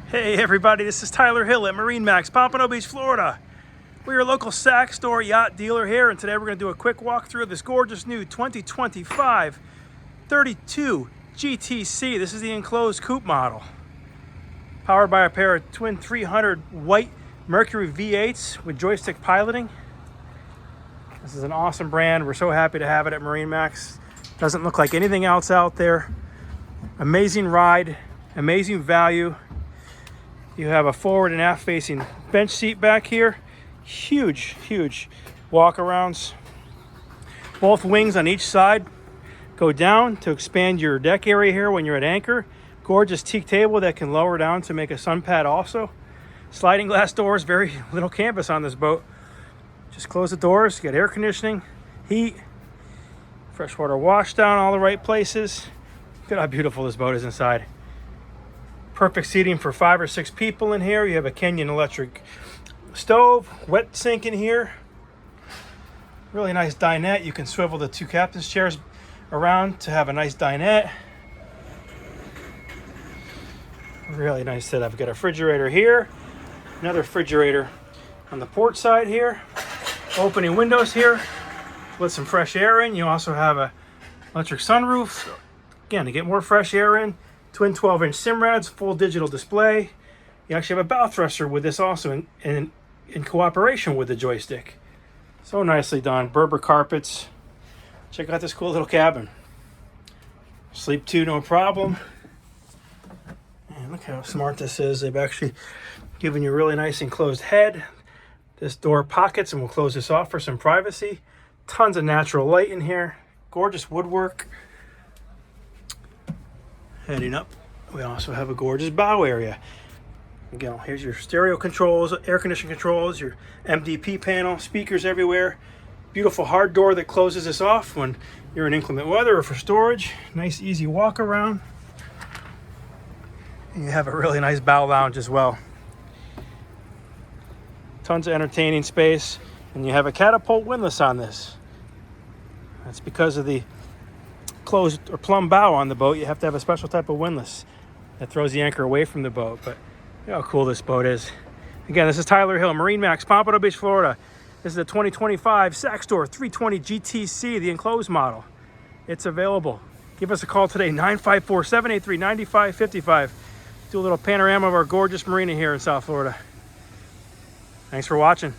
Hey everybody, this is Tyler Hill at MarineMax Pompano Beach, Florida. We're your local Saxdor yacht dealer here, and today we're going to do a quick walkthrough of this gorgeous new 2025 32 GTC. This is the enclosed coupe model. Powered by a pair of twin 300 white Mercury V8s with joystick piloting. This is an awesome brand. We're so happy to have it at MarineMax. Doesn't look like anything else out there. Amazing ride, amazing value. You have a forward and aft facing bench seat back here. Huge walk-arounds. Both wings on each side go down to expand your deck area here when you're at anchor. Gorgeous teak table that can lower down to make a sun pad also. Sliding glass doors, very little canvas on this boat. Just close the doors, get air conditioning, heat, freshwater wash down all the right places. Look at how beautiful this boat is inside. Perfect seating for 5 or 6 people in here. You have a Kenyan electric stove, wet sink in here. Really nice dinette. You can swivel the 2 captain's chairs around to have a nice dinette. Really nice setup. We've got a refrigerator here, another refrigerator on the port side here. Opening windows here, let some fresh air in. You also have a electric sunroof, again, to get more fresh air in. Twin 12-inch Simrads, full digital display. You actually have a bow thruster with this also in cooperation with the joystick. So nicely done. Berber carpets. Check out this cool little cabin. Sleep 2, no problem. And look how smart this is. They've actually given you a really nice enclosed head. This door pockets, and we'll close this off for some privacy. Tons of natural light in here. Gorgeous woodwork. Heading up, we also have a gorgeous bow area. Again, here's your stereo controls, air conditioning controls, your MDP panel, speakers everywhere. Beautiful hard door that closes this off when you're in inclement weather or for storage. Nice easy walk around. And you have a really nice bow lounge as well. Tons of entertaining space, and you have a catapult windlass on this. That's because of the closed or plumb bow on the boat. You have to have a special type of windlass that throws the anchor away from the boat. But look how cool this boat is. Again, this is Tyler Hill, MarineMax Pompano Beach, Florida. This is a 2025 Saxdor 320 GTC, the enclosed model. It's available. Give us a call today, 954-783-9555. Do a little panorama of our gorgeous marina here in South Florida. Thanks for watching.